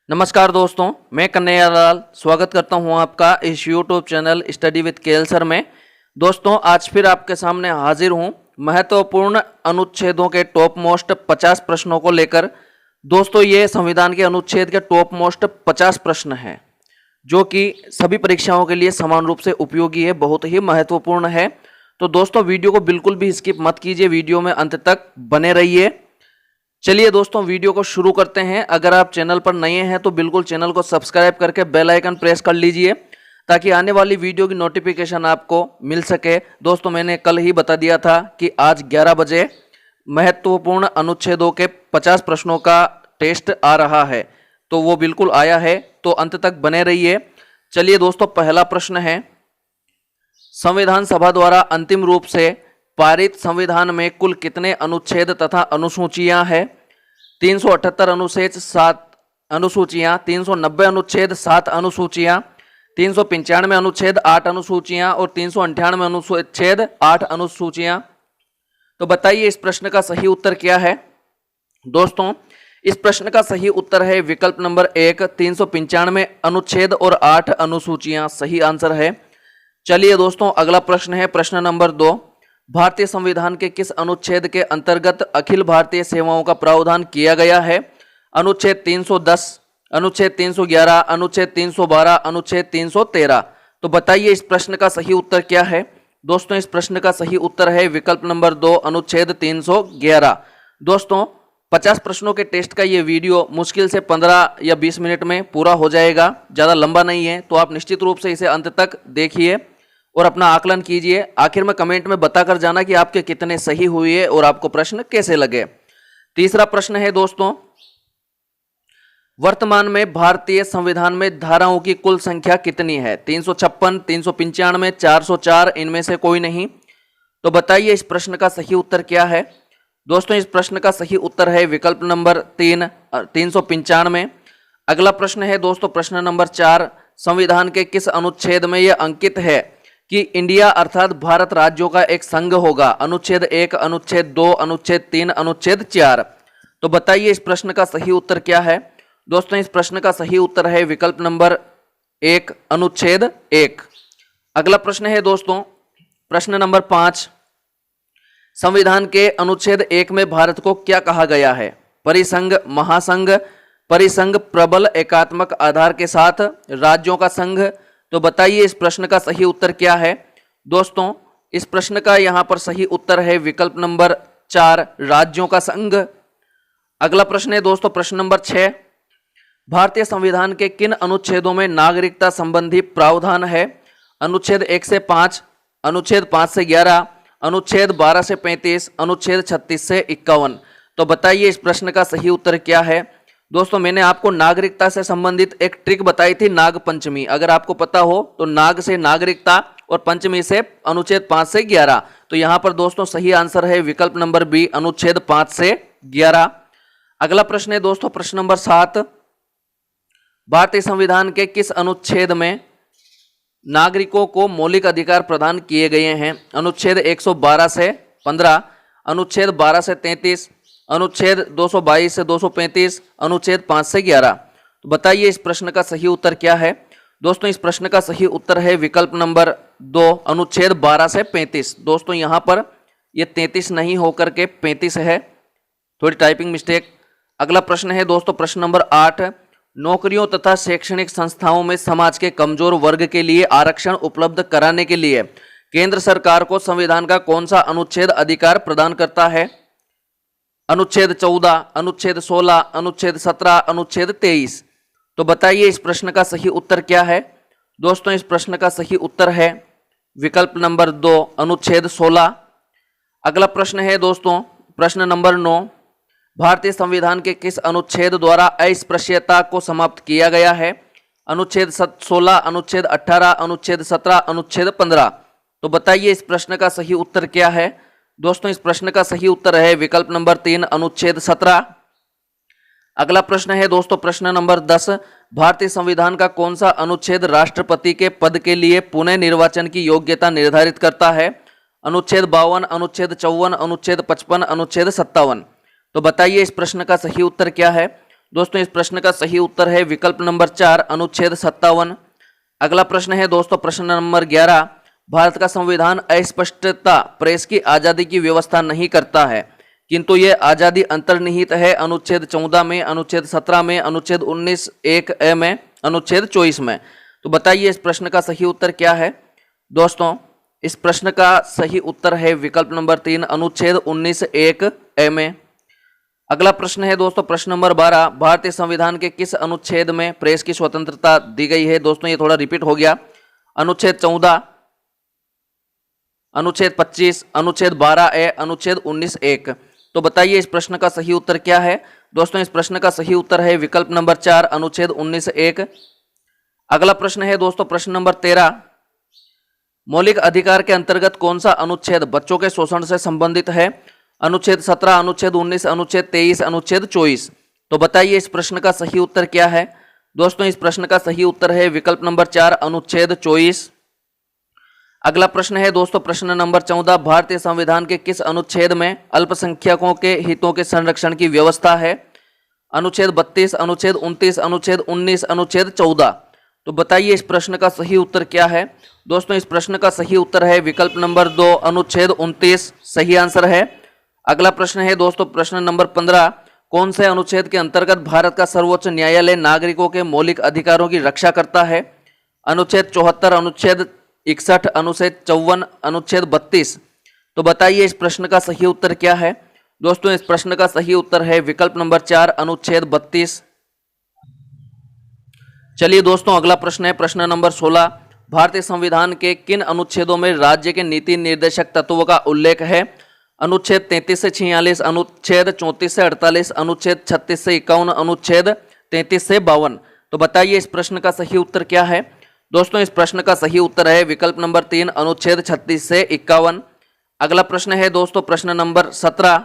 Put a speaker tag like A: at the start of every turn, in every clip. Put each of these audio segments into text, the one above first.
A: नमस्कार दोस्तों, मैं कन्हैया लाल स्वागत करता हूं आपका इस YouTube channel study with KL sir में। दोस्तों, आज फिर आपके सामने हाजिर हूं महत्वपूर्ण अनुच्छेदों के टॉप मोस्ट 50 प्रश्नों को लेकर। दोस्तों, ये संविधान के अनुच्छेद के टॉप मोस्ट 50 प्रश्न हैं जो कि सभी परीक्षाओं के लिए समान रूप से उपयोगी है, बहुत ही महत्वपूर्ण है। तो दोस्तों, वीडियो को बिल्कुल भी स्किप मत कीजिए, वीडियो में अंत तक बने रहिए। चलिए दोस्तों, वीडियो को शुरू करते हैं। अगर आप चैनल पर नए हैं तो बिल्कुल चैनल को सब्सक्राइब करके बेल आइकन प्रेस कर लीजिए ताकि आने वाली वीडियो की नोटिफिकेशन आपको मिल सके। दोस्तों, मैंने कल ही बता दिया था कि आज 11 बजे महत्वपूर्ण अनुच्छेदों के 50 प्रश्नों का टेस्ट आ रहा है, तो वो बिल्कुल आया है, तो अंत तक बने रहिए। चलिए दोस्तों, पहला प्रश्न है, संविधान सभा द्वारा अंतिम रूप से पारित संविधान में कुल कितने अनुच्छेद तथा अनुसूचियां हैं? 378 अनुच्छेद 7 अनुसूचियां, 390 अनुच्छेद 7 अनुसूचियां, 395 अनुच्छेद 8 अनुसूचियां और 398 अनुच्छेद 8 अनुसूचियां। तो बताइए इस प्रश्न का सही उत्तर क्या है? दोस्तों, इस प्रश्न का सही उत्तर है विकल्प नंबर 1, 395 अनुच्छेद और 8 अनुसूचियां सही आंसर है। चलिए दोस्तों, अगला प्रश्न है प्रश्न नंबर 2, भारतीय संविधान के किस अनुच्छेद के अंतर्गत अखिल भारतीय सेवाओं का प्रावधान किया गया है? अनुच्छेद 310, अनुच्छेद 311, अनुच्छेद 312, अनुच्छेद 313। तो बताइए इस प्रश्न का सही उत्तर क्या है? दोस्तों, इस प्रश्न का सही उत्तर है विकल्प नंबर 2, अनुच्छेद 311। दोस्तों, 50 प्रश्नों के टेस्ट का ये वीडियो मुश्किल से 15 या 20 मिनट में पूरा हो जाएगा, ज़्यादा लंबा नहीं है, तो आप निश्चित रूप से इसे अंत तक देखिए और अपना आकलन कीजिए। आखिर में कमेंट में बताकर जाना कि आपके कितने सही हुए और आपको प्रश्न कैसे लगे। तीसरा प्रश्न है दोस्तों, वर्तमान में भारतीय संविधान में धाराओं की कुल संख्या कितनी है? 356, 395, 404, इनमें से कोई नहीं। तो बताइए इस प्रश्न का सही उत्तर क्या है? दोस्तों, इस प्रश्न का सही उत्तर है विकल्प नंबर 3, 395। अगला प्रश्न है दोस्तों प्रश्न नंबर 4, संविधान के किस अनुच्छेद में यह अंकित है कि इंडिया अर्थात भारत राज्यों का एक संघ होगा? अनुच्छेद 1, अनुच्छेद 2, अनुच्छेद 3, अनुच्छेद 4। तो बताइए इस प्रश्न का सही उत्तर क्या है? दोस्तों, इस प्रश्न का सही उत्तर है विकल्प नंबर 1, अनुच्छेद 1। अगला प्रश्न है दोस्तों प्रश्न नंबर 5, संविधान के अनुच्छेद 1 में भारत को क्या कहा गया है? परिसंघ, महासंघ, परिसंघ प्रबल एकात्मक आधार के साथ, राज्यों का संघ। तो बताइए इस प्रश्न का सही उत्तर क्या है? दोस्तों, इस प्रश्न का यहां पर सही उत्तर है विकल्प नंबर 4, राज्यों का संघ। अगला प्रश्न है दोस्तों प्रश्न नंबर 6, भारतीय संविधान के किन अनुच्छेदों में नागरिकता संबंधी प्रावधान है? अनुच्छेद 1 से 5, अनुच्छेद 5 से 11, अनुच्छेद 12 से 35, अनुच्छेद 36 से 51। तो बताइए इस प्रश्न का सही उत्तर क्या है? दोस्तों, मैंने आपको नागरिकता से संबंधित एक ट्रिक बताई थी, नाग पंचमी। अगर आपको पता हो तो नाग से नागरिकता और पंचमी से अनुच्छेद 5 से 11। तो यहां पर दोस्तों सही आंसर है विकल्प नंबर बी, अनुच्छेद 5 से 11। अगला प्रश्न है दोस्तों प्रश्न नंबर 7, भारतीय संविधान के किस अनुच्छेद में नागरिकों को मौलिक अधिकार प्रदान किए गए हैं? अनुच्छेद 112 से 15, अनुच्छेद 12 से 33, अनुच्छेद 222 से 235, अनुच्छेद 5 से 11। तो बताइए इस प्रश्न का सही उत्तर क्या है? दोस्तों, इस प्रश्न का सही उत्तर है विकल्प नंबर 2, अनुच्छेद 12 से 35। दोस्तों, यहाँ पर ये 33 नहीं होकर के 35 है, थोड़ी टाइपिंग मिस्टेक। अगला प्रश्न है दोस्तों प्रश्न नंबर 8, नौकरियों तथा शैक्षणिक संस्थाओं में समाज के कमजोर वर्ग के लिए आरक्षण उपलब्ध कराने के लिए केंद्र सरकार को संविधान का कौन सा अनुच्छेद अधिकार प्रदान करता है? अनुच्छेद 14, अनुच्छेद 16, अनुच्छेद 17, अनुच्छेद 23। तो बताइए इस प्रश्न का सही उत्तर क्या है? दोस्तों, इस प्रश्न का सही उत्तर है विकल्प नंबर 2, अनुच्छेद 16। अगला प्रश्न है दोस्तों प्रश्न नंबर 9, भारतीय संविधान के किस अनुच्छेद द्वारा अस्पृश्यता को समाप्त किया गया है? अनुच्छेद 16, अनुच्छेद 18, अनुच्छेद 17, अनुच्छेद 15। तो बताइए इस प्रश्न का सही उत्तर क्या है? दोस्तों, इस प्रश्न का सही उत्तर है विकल्प नंबर 3, अनुच्छेद 17। अगला प्रश्न है दोस्तों प्रश्न नंबर 10, भारतीय संविधान का कौन सा अनुच्छेद राष्ट्रपति के पद के लिए पुनः निर्वाचन की योग्यता निर्धारित करता है? अनुच्छेद 52, अनुच्छेद 54, अनुच्छेद 55, अनुच्छेद 57। तो बताइए इस प्रश्न का सही उत्तर क्या है? दोस्तों इस प्रश्न का सही उत्तर है विकल्प नंबर 4 अनुच्छेद 57। अगला प्रश्न है दोस्तों प्रश्न नंबर 11, भारत का संविधान अस्पष्टता प्रेस की आजादी की व्यवस्था नहीं करता है, किंतु यह आजादी अंतर्निहित है अनुच्छेद 14 में, अनुच्छेद 17 में, अनुच्छेद 19(1)(a) में, अनुच्छेद 24 में। तो बताइए इस प्रश्न का सही उत्तर क्या है। दोस्तों इस प्रश्न का सही उत्तर है विकल्प नंबर 3 अनुच्छेद 19(1)(a) में। अगला प्रश्न है दोस्तों प्रश्न नंबर 12, भारतीय संविधान के किस अनुच्छेद में प्रेस की स्वतंत्रता दी गई है। दोस्तों ये थोड़ा रिपीट हो गया। अनुच्छेद 14, अनुच्छेद 25, अनुच्छेद 12(a), अनुच्छेद 19(1). तो बताइए इस प्रश्न का सही उत्तर क्या है। दोस्तों इस प्रश्न का सही उत्तर है विकल्प नंबर 4 अनुच्छेद 19(1). अगला प्रश्न है दोस्तों प्रश्न नंबर 13, मौलिक अधिकार के अंतर्गत कौन सा अनुच्छेद बच्चों के शोषण से संबंधित है। अनुच्छेद 17, अनुच्छेद 19, अनुच्छेद 23, अनुच्छेद 24। तो बताइए इस प्रश्न का सही उत्तर क्या है। दोस्तों इस प्रश्न का सही उत्तर है विकल्प नंबर 4 अनुच्छेद 24। अगला प्रश्न है दोस्तों प्रश्न नंबर 14, भारतीय संविधान के किस अनुच्छेद में अल्पसंख्यकों के हितों के संरक्षण की व्यवस्था है। अनुच्छेद 32, अनुच्छेद 29, अनुच्छेद 19, अनुच्छेद 14। तो बताइए इस प्रश्न का सही उत्तर क्या है। दोस्तों इस प्रश्न का सही उत्तर है विकल्प नंबर 2 अनुच्छेद 29 सही आंसर है। अगला प्रश्न है दोस्तों प्रश्न नंबर 15, कौन से अनुच्छेद के अंतर्गत भारत का सर्वोच्च न्यायालय नागरिकों के मौलिक अधिकारों की रक्षा करता है। अनुच्छेद 74, अनुच्छेद 61, अनुच्छेद 54, अनुच्छेद 32। तो बताइए इस प्रश्न का सही उत्तर क्या है। दोस्तों इस प्रश्न का सही उत्तर है विकल्प नंबर 4 अनुच्छेद 32। चलिए दोस्तों अगला प्रश्न है प्रश्न नंबर 16, भारतीय संविधान के किन अनुच्छेदों में राज्य के नीति निर्देशक तत्वों का उल्लेख है। अनुच्छेद 33 से 46, अनुच्छेद 34 से 48, अनुच्छेद 36 से 51, अनुच्छेद 33 से 52। तो बताइए इस प्रश्न का सही उत्तर क्या है। दोस्तों इस प्रश्न का सही उत्तर है विकल्प नंबर 3 अनुच्छेद 36 से 51। अगला प्रश्न है दोस्तों प्रश्न नंबर 17,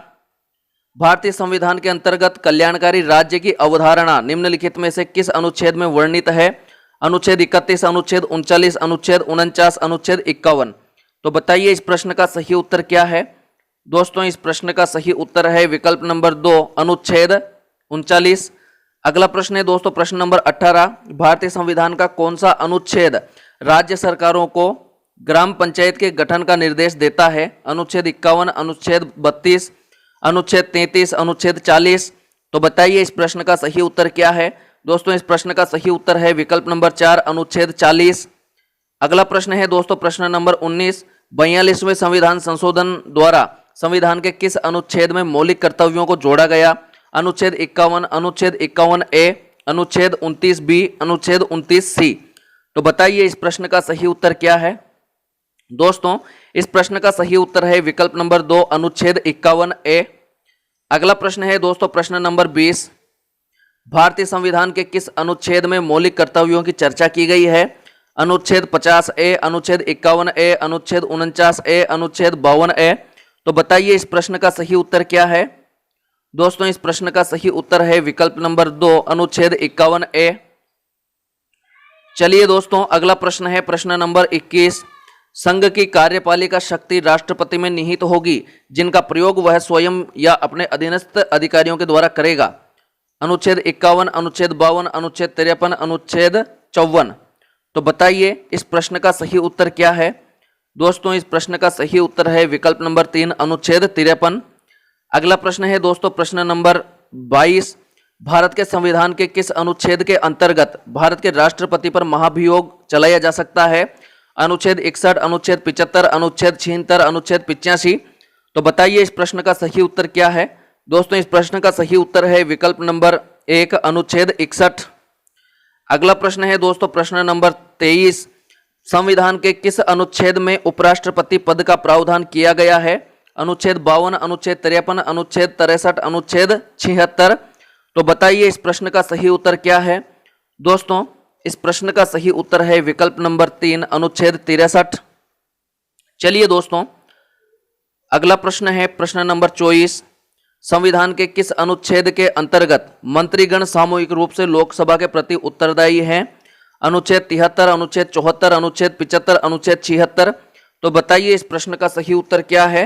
A: भारतीय संविधान के अंतर्गत कल्याणकारी राज्य की अवधारणा निम्नलिखित में से किस अनुच्छेद में वर्णित है। अनुच्छेद 31, अनुच्छेद 39, अनुच्छेद 49, अनुच्छेद 51। तो बताइए इस प्रश्न का सही उत्तर क्या है। दोस्तों इस प्रश्न का सही उत्तर है विकल्प नंबर 2 अनुच्छेद 39। अगला प्रश्न है दोस्तों प्रश्न नंबर 18, भारतीय संविधान का कौन सा अनुच्छेद राज्य सरकारों को ग्राम पंचायत के गठन का निर्देश देता है। अनुच्छेद 51, अनुच्छेद 32, अनुच्छेद 33, अनुच्छेद 40। तो बताइए इस प्रश्न का सही उत्तर क्या है। दोस्तों इस प्रश्न का सही उत्तर है विकल्प नंबर 4 अनुच्छेद 40। अगला प्रश्न है दोस्तों प्रश्न नंबर 19, 42वें संविधान संशोधन द्वारा संविधान के किस अनुच्छेद में मौलिक कर्तव्यों को जोड़ा गया। अनुच्छेद 51, अनुच्छेद 51(a), अनुच्छेद 29(b), अनुच्छेद 29(c). तो बताइए इस प्रश्न का सही उत्तर क्या है। दोस्तों इस प्रश्न का सही उत्तर है विकल्प नंबर 2 अनुच्छेद 51(a). अगला प्रश्न है दोस्तों प्रश्न नंबर 20, भारतीय संविधान के किस अनुच्छेद में मौलिक कर्तव्यों की चर्चा की गई है। अनुच्छेद 50(a), अनुच्छेद 51(a), अनुच्छेद 49(a), अनुच्छेद 52(a). तो बताइए इस प्रश्न का सही उत्तर क्या है। दोस्तों इस प्रश्न का सही उत्तर है विकल्प नंबर 2 अनुच्छेद 51(a). चलिए दोस्तों अगला प्रश्न है प्रश्न नंबर 21, संघ की कार्यपालिका शक्ति राष्ट्रपति में निहित होगी जिनका प्रयोग वह स्वयं या अपने अधीनस्थ अधिकारियों के द्वारा करेगा। अनुच्छेद 51, अनुच्छेद 52, अनुच्छेद 53, अनुच्छेद 54। तो बताइए इस प्रश्न का सही उत्तर क्या है। दोस्तों इस प्रश्न का सही उत्तर है विकल्प नंबर 3 अनुच्छेद 53। अगला प्रश्न है दोस्तों प्रश्न नंबर 22, भारत के संविधान के किस अनुच्छेद के अंतर्गत भारत के राष्ट्रपति पर महाभियोग चलाया जा सकता है। अनुच्छेद 61, अनुच्छेद 75, अनुच्छेद 76, अनुच्छेद 85। तो बताइए इस प्रश्न का सही उत्तर क्या है। दोस्तों इस प्रश्न का सही उत्तर है विकल्प नंबर 1 अनुच्छेद 61। अगला प्रश्न है दोस्तों प्रश्न नंबर 23, संविधान के किस अनुच्छेद में उपराष्ट्रपति पद का प्रावधान किया गया है। अनुच्छेद 52, अनुच्छेद 53, अनुच्छेद 63, अनुच्छेद 76। तो बताइए इस प्रश्न का सही उत्तर क्या है। दोस्तों इस प्रश्न का सही उत्तर है विकल्प नंबर 3 अनुच्छेद 63। चलिए दोस्तों अगला प्रश्न है प्रश्न नंबर 24, संविधान के किस अनुच्छेद के अंतर्गत मंत्रीगण सामूहिक रूप से लोकसभा के प्रति उत्तरदायी हैं। अनुच्छेद 73, अनुच्छेद 74, अनुच्छेद 75, अनुच्छेद 76। तो बताइए इस प्रश्न का सही उत्तर क्या है।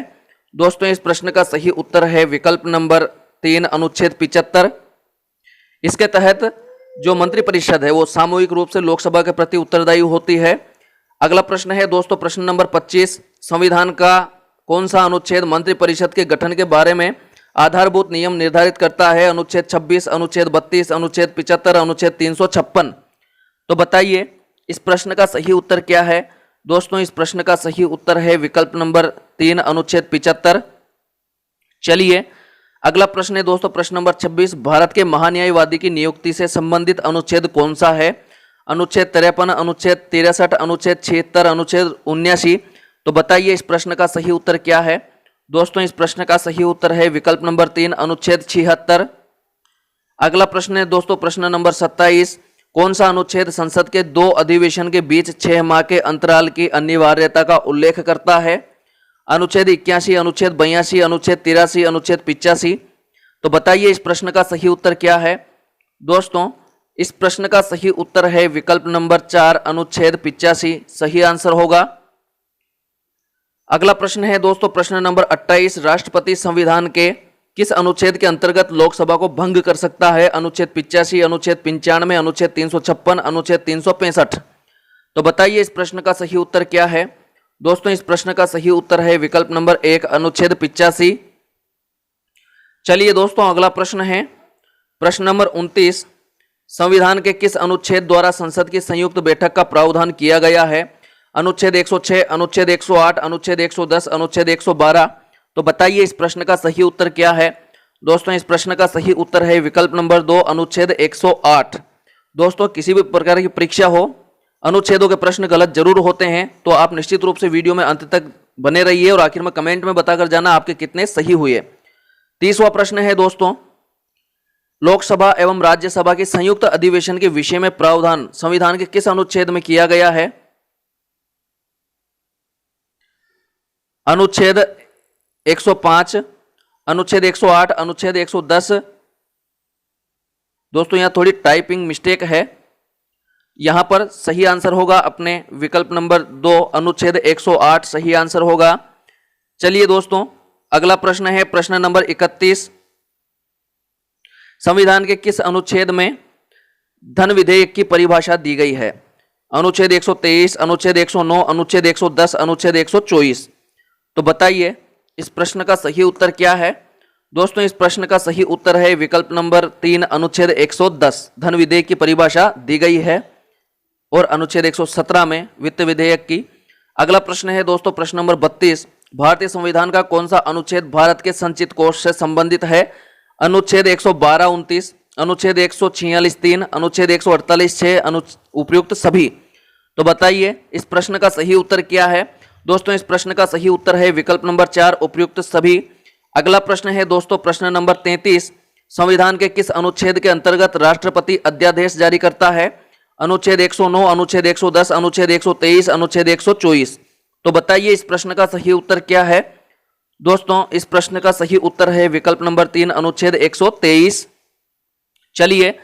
A: दोस्तों इस प्रश्न का सही उत्तर है विकल्प नंबर 3 अनुच्छेद 75। इसके तहत जो मंत्रिपरिषद है वो सामूहिक रूप से लोकसभा के प्रति उत्तरदायी होती है। अगला प्रश्न है दोस्तों प्रश्न नंबर 25, संविधान का कौन सा अनुच्छेद मंत्रिपरिषद के गठन के बारे में आधारभूत नियम निर्धारित करता है? अनुच्छेद 26, अनुच्छेद 32, अनुच्छेद 75, अनुच्छेद 356। तो बताइए इस प्रश्न का सही उत्तर क्या है? दोस्तों इस प्रश्न का सही उत्तर है विकल्प नंबर 3, अनुच्छेद 75। चलिए अगला प्रश्न है दोस्तों प्रश्न नंबर 26, भारत के महान्यायवादी की नियुक्ति से संबंधित अनुच्छेद कौन सा है? अनुच्छेद 53, अनुच्छेद 63, अनुच्छेद 76, अनुच्छेद 79। तो बताइए इस प्रश्न का सही उत्तर क्या है? दोस्तों इस प्रश्न का सही उत्तर है विकल्प नंबर 3, अनुच्छेद 76। अगला प्रश्न है दोस्तों प्रश्न नंबर 27, कौन सा अनुच्छेद संसद के 2 अधिवेशन के बीच 6 माह के अंतराल की अनिवार्यता का उल्लेख करता है? अनुच्छेद 81, अनुच्छेद 82, अनुच्छेद 83, अनुच्छेद 85। तो बताइए इस प्रश्न का सही उत्तर क्या है? दोस्तों इस प्रश्न का सही उत्तर है विकल्प नंबर 4, अनुच्छेद 85 सही आंसर होगा। अगला प्रश्न है दोस्तों प्रश्न नंबर 28, राष्ट्रपति संविधान के किस अनुच्छेद के अंतर्गत लोकसभा को भंग कर सकता है? अनुच्छेद 85, अनुच्छेद 95, अनुच्छेद 356, अनुच्छेद 365। तो बताइए इस प्रश्न का सही उत्तर क्या है? दोस्तों इस प्रश्न का सही उत्तर है विकल्प नंबर 1, अनुच्छेद 85। चलिए दोस्तों अगला प्रश्न है प्रश्न नंबर 29, संविधान के किस अनुच्छेद द्वारा संसद की संयुक्त बैठक का प्रावधान किया गया है? अनुच्छेद 106, अनुच्छेद 108, अनुच्छेद 110, अनुच्छेद 112। तो बताइए इस प्रश्न का सही उत्तर क्या है? दोस्तों इस प्रश्न का सही उत्तर है विकल्प नंबर 2, अनुच्छेद 108। दोस्तों किसी भी प्रकार की परीक्षा हो अनुच्छेदों के प्रश्न गलत जरूर होते हैं, तो आप निश्चित रूप से वीडियो में अंत तक बने रहिए और आखिर में कमेंट में बताकर जाना आपके कितने सही हुए। 30वां प्रश्न है दोस्तों, लोकसभा एवं राज्यसभा की संयुक्त अधिवेशन के विषय में प्रावधान संविधान के किस अनुच्छेद में किया गया है? अनुच्छेद 105, अनुच्छेद 108, अनुच्छेद 110। दोस्तों यहां थोड़ी टाइपिंग मिस्टेक है, यहां पर सही आंसर होगा अपने विकल्प नंबर 2, अनुच्छेद 108 सही आंसर होगा। चलिए दोस्तों अगला प्रश्न है प्रश्न नंबर 31, संविधान के किस अनुच्छेद में धन विधेयक की परिभाषा दी गई है? अनुच्छेद 123, अनुच्छेद 109, अनुच्छेद 110, अनुच्छेद 124। तो बताइए इस प्रश्न का सही उत्तर क्या है? दोस्तों इस प्रश्न का सही उत्तर है विकल्प नंबर 3, अनुच्छेद 110 धन विधेयक की परिभाषा दी गई है और अनुच्छेद 117 में वित्त विधेयक की। अगला प्रश्न है दोस्तों प्रश्न नंबर 32, भारतीय संविधान का कौन सा अनुच्छेद भारत के संचित कोष से संबंधित है? अनुच्छेद 112-29, अनुच्छेद 146-3, अनुच्छेद 148-6, उपयुक्त सभी। तो बताइए इस प्रश्न का सही उत्तर क्या है? दोस्तों इस प्रश्न का सही उत्तर है विकल्प नंबर 4, उपयुक्त सभी। अगला प्रश्न है दोस्तों प्रश्न नंबर 33, संविधान के किस अनुच्छेद के अंतर्गत राष्ट्रपति अध्यादेश जारी करता है? अनुच्छेद 109, अनुच्छेद 110, अनुच्छेद 123, अनुच्छेद 124। तो बताइए इस प्रश्न का सही उत्तर क्या है? दोस्तों इस प्रश्न का सही उत्तर है विकल्प नंबर 3, अनुच्छेद 123। चलिए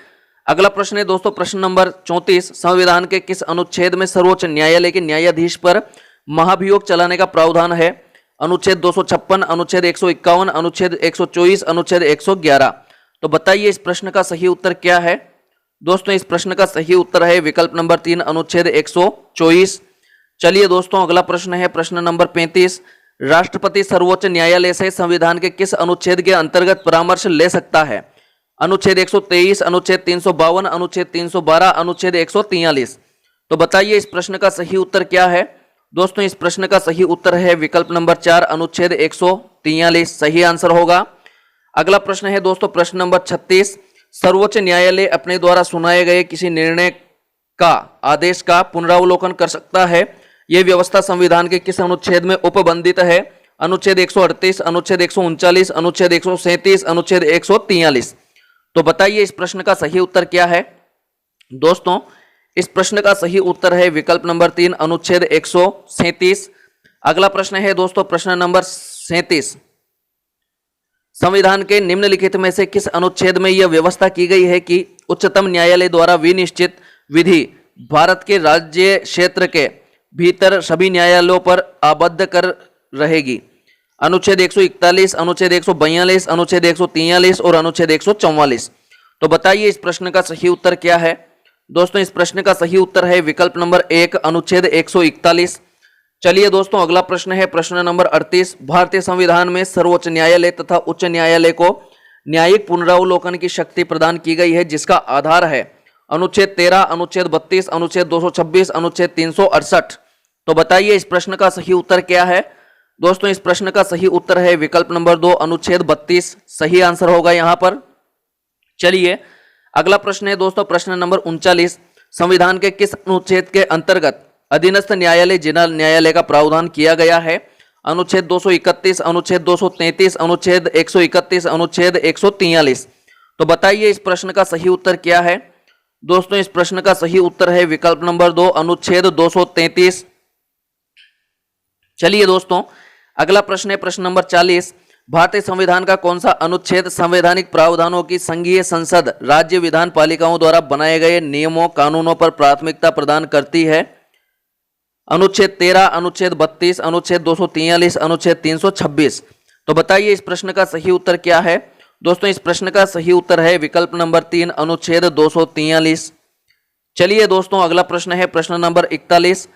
A: अगला प्रश्न है दोस्तों प्रश्न नंबर 34, संविधान के किस अनुच्छेद में सर्वोच्च न्यायालय के न्यायाधीश पर महाभियोग चलाने का प्रावधान है? अनुच्छेद 256, अनुच्छेद 151, अनुच्छेद 124, अनुच्छेद 111। तो बताइए इस प्रश्न का सही उत्तर क्या है? दोस्तों इस प्रश्न का सही उत्तर है विकल्प नंबर 3, अनुच्छेद 124। चलिए दोस्तों अगला प्रश्न है प्रश्न नंबर 35, राष्ट्रपति सर्वोच्च न्यायालय से संविधान के किस अनुच्छेद के अंतर्गत परामर्श ले सकता है? अनुच्छेद 123, अनुच्छेद 352, अनुच्छेद 312, अनुच्छेद 143। तो बताइए इस प्रश्न का सही उत्तर क्या है? दोस्तों इस प्रश्न का सही उत्तर है विकल्प नंबर 4, अनुच्छेद 143 सही आंसर होगा। अगला प्रश्न है दोस्तों प्रश्न नंबर 36, सर्वोच्च न्यायालय अपने द्वारा सुनाए गए किसी निर्णय का आदेश का पुनरावलोकन कर सकता है? यह व्यवस्था संविधान के किस अनुच्छेद में उपबंधित है? अनुच्छेद 138, अनुच्छेद 139, अनुच्छेद 137, अनुच्छेद 143। तो बताइए इस प्रश्न का सही उत्तर क्या है? दोस्तों इस प्रश्न का सही उत्तर है विकल्प नंबर 3, अनुच्छेद 137। अगला प्रश्न है दोस्तों प्रश्न नंबर 37, संविधान के निम्नलिखित में से किस अनुच्छेद में यह व्यवस्था की गई है कि उच्चतम न्यायालय द्वारा विनिश्चित विधि भारत के राज्य क्षेत्र के भीतर सभी न्यायालयों पर आबद्ध कर रहेगी? अनुच्छेद 141, अनुच्छेद 142, अनुच्छेद 143 और अनुच्छेद 144। तो बताइए इस प्रश्न का सही उत्तर क्या है। दोस्तों इस प्रश्न का सही उत्तर है विकल्प नंबर 1 अनुच्छेद 141। चलिए दोस्तों अगला प्रश्न है प्रश्न नंबर 38। भारतीय संविधान में सर्वोच्च न्यायालय तथा उच्च न्यायालय को न्यायिक पुनरावलोकन की शक्ति प्रदान की गई है, जिसका आधार है अनुच्छेद 13, अनुच्छेद 32, अनुच्छेद 226, अनुच्छेद 368। तो बताइए इस प्रश्न का सही उत्तर क्या है। दोस्तों इस प्रश्न का सही उत्तर है विकल्प नंबर 2 अनुच्छेद 32 सही आंसर होगा यहां पर। चलिए अगला प्रश्न है दोस्तों प्रश्न नंबर 39। संविधान के किस अनुच्छेद के अंतर्गत अधीनस्थ न्यायालय जिला न्यायालय का प्रावधान किया गया है। अनुच्छेद 231, अनुच्छेद 233, अनुच्छेद 131, अनुच्छेद 143। तो बताइए इस प्रश्न का सही उत्तर क्या है। दोस्तों इस प्रश्न का सही उत्तर है विकल्प नंबर 2 अनुच्छेद 233। चलिए दोस्तों अगला प्रश्न है प्रश्न नंबर 40। भारतीय संविधान का कौन सा अनुच्छेद संवैधानिक प्रावधानों की संघीय संसद राज्य विधान पालिकाओं द्वारा बनाए गए नियमों कानूनों पर प्राथमिकता प्रदान करती है। अनुच्छेद 13, अनुच्छेद 32, अनुच्छेद 243, अनुच्छेद 326। तो बताइए इस प्रश्न का सही उत्तर क्या है। दोस्तों इस प्रश्न का सही उत्तर है विकल्प नंबर 3 अनुच्छेद 243। चलिए दोस्तों अगला प्रश्न है प्रश्न नंबर 41।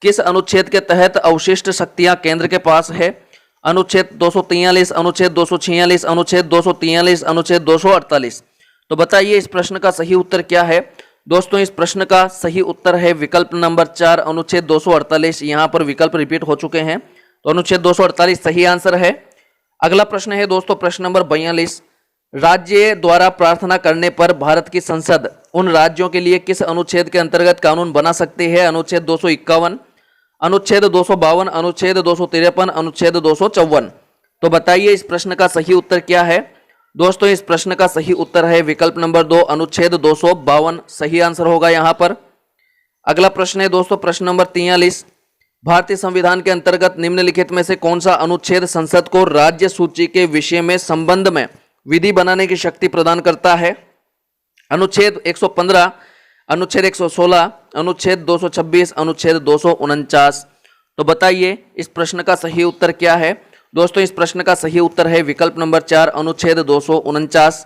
A: किस अनुच्छेद के तहत अवशिष्ट शक्तियां केंद्र के पास है। अनुच्छेद 243, अनुच्छेद 246, अनुच्छेद 243, अनुच्छेद 248। तो बताइए इस प्रश्न का सही उत्तर क्या है। दोस्तों इस प्रश्न का सही उत्तर है विकल्प नंबर 4 अनुच्छेद 248। यहां पर विकल्प रिपीट हो चुके हैं, तो अनुच्छेद 248 सही आंसर है। अगला प्रश्न है दोस्तों प्रश्न नंबर 42। राज्य द्वारा प्रार्थना करने पर भारत की संसद उन राज्यों के लिए किस अनुच्छेद के अंतर्गत कानून बना सकती है। अनुच्छेद 251, अनुच्छेद 252, अनुच्छेद 253, अनुच्छेद 254। तो बताइए इस प्रश्न का सही उत्तर क्या है। दोस्तों इस प्रश्न का सही उत्तर है विकल्प नंबर 2 अनुच्छेद 252 सही आंसर होगा यहां पर। अगला प्रश्न है दोस्तों प्रश्न नंबर 43। भारतीय संविधान के अंतर्गत निम्नलिखित में से कौन सा अनुच्छेद संसद को राज्य सूची के विषय में संबंध में विधि बनाने की शक्ति प्रदान करता है। अनुच्छेद 115, अनुच्छेद 116, अनुच्छेद 226, अनुच्छेद 249। तो बताइए इस प्रश्न का सही उत्तर क्या है। दोस्तों इस प्रश्न का सही उत्तर है विकल्प नंबर 4 अनुच्छेद 249।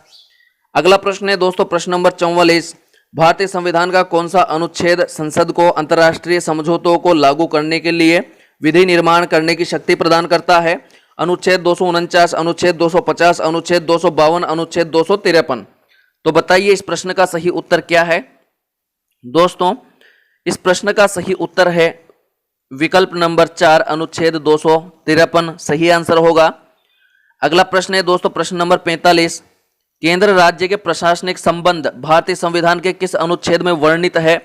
A: अगला प्रश्न है दोस्तों प्रश्न नंबर 44। भारतीय संविधान का कौन सा अनुच्छेद संसद को अंतर्राष्ट्रीय समझौतों को लागू करने के लिए विधि निर्माण करने की शक्ति प्रदान करता है। अनुच्छेद 249, अनुच्छेद 250, अनुच्छेद 252, अनुच्छेद 253। तो बताइए इस प्रश्न का सही उत्तर क्या है। दोस्तों इस प्रश्न का सही उत्तर है विकल्प नंबर 4 अनुच्छेद 253 सही आंसर होगा। अगला प्रश्न है दोस्तों प्रश्न नंबर 45। केंद्र राज्य के प्रशासनिक संबंध भारतीय संविधान के किस अनुच्छेद में वर्णित है।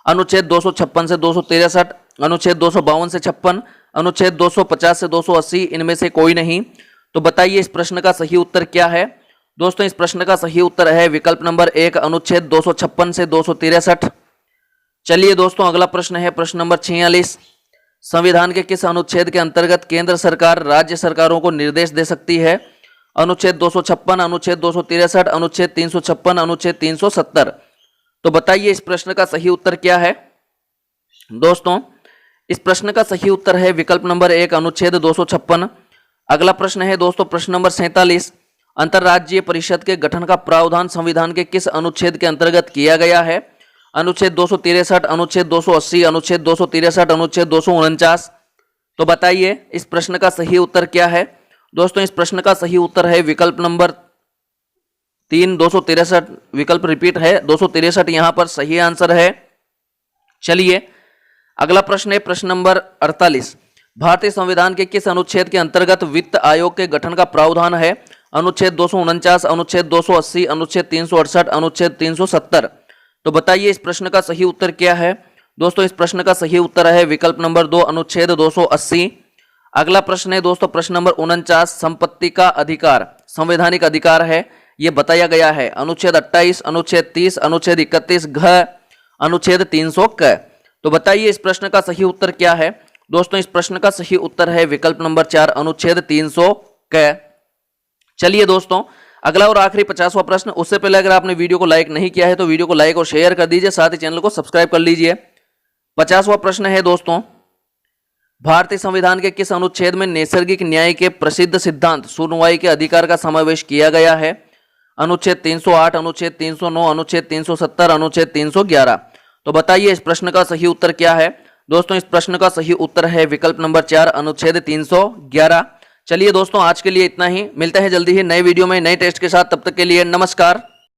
A: अनुच्छेद 256 से 263, अनुच्छेद 252 से 56, अनुच्छेद 250 से 280, इनमें से कोई नहीं। तो बताइए इस प्रश्न का सही उत्तर क्या है। दोस्तों इस प्रश्न का सही उत्तर है विकल्प नंबर 1 अनुच्छेद 256 से 263। चलिए दोस्तों अगला प्रश्न है प्रश्न नंबर 46। संविधान के किस अनुच्छेद के अंतर्गत केंद्र सरकार राज्य सरकारों को निर्देश दे सकती है। अनुच्छेद 256, अनुच्छेद 263, अनुच्छेद 356, अनुच्छेद 370। तो बताइए इस प्रश्न का सही उत्तर क्या है। दोस्तों इस प्रश्न का सही उत्तर है विकल्प नंबर 1 अनुच्छेद 256। अगला प्रश्न है दोस्तों प्रश्न नंबर 47। अंतर्राज्यीय परिषद के गठन का प्रावधान संविधान के किस अनुच्छेद के अंतर्गत किया गया है। अनुच्छेद 263, अनुच्छेद 280, अनुच्छेद 263, अनुच्छेद 249। तो बताइए इस प्रश्न का सही उत्तर क्या है। दोस्तों इस प्रश्न का सही उत्तर है विकल्प नंबर 3 263 विकल्प रिपीट है 263 यहां पर सही आंसर है। चलिए अगला प्रश्न है प्रश्न नंबर 48। भारतीय संविधान के किस अनुच्छेद के अंतर्गत वित्त आयोग के गठन का प्रावधान है। अनुच्छेद 249, अनुच्छेद 280, अनुच्छेद 368, अनुच्छेद 370। तो बताइए इस प्रश्न का सही उत्तर क्या है। दोस्तों इस प्रश्न का सही उत्तर है विकल्प नंबर 2 अनुच्छेद 280। अगला प्रश्न है दोस्तों प्रश्न नंबर 49। संपत्ति का अधिकार संवैधानिक अधिकार है, यह बताया गया है। अनुच्छेद 28, अनुच्छेद 30, अनुच्छेद 31 घ, अनुच्छेद 300 क। तो बताइए इस प्रश्न का सही उत्तर क्या है। दोस्तों इस प्रश्न का सही उत्तर है विकल्प नंबर 4 अनुच्छेद 300 क। चलिए दोस्तों अगला और आखिरी 50वां प्रश्न। उससे पहले अगर आपने वीडियो को लाइक नहीं किया है तो वीडियो को लाइक और शेयर कर दीजिए, साथ ही चैनल को सब्सक्राइब कर लीजिए। 50वां प्रश्न है दोस्तों। भारतीय संविधान के किस अनुच्छेद में नैसर्गिक न्याय के प्रसिद्ध सिद्धांत सुनवाई के अधिकार का समावेश किया गया है। अनुच्छेद 308, अनुच्छेद 309, अनुच्छेद 370, अनुच्छेद 311। तो बताइए इस प्रश्न का सही उत्तर क्या है। दोस्तों इस प्रश्न का सही उत्तर है विकल्प नंबर 4, अनुच्छेद 311। चलिए दोस्तों आज के लिए इतना ही, मिलते हैं जल्दी ही नए वीडियो में नए टेस्ट के साथ, तब तक के लिए नमस्कार।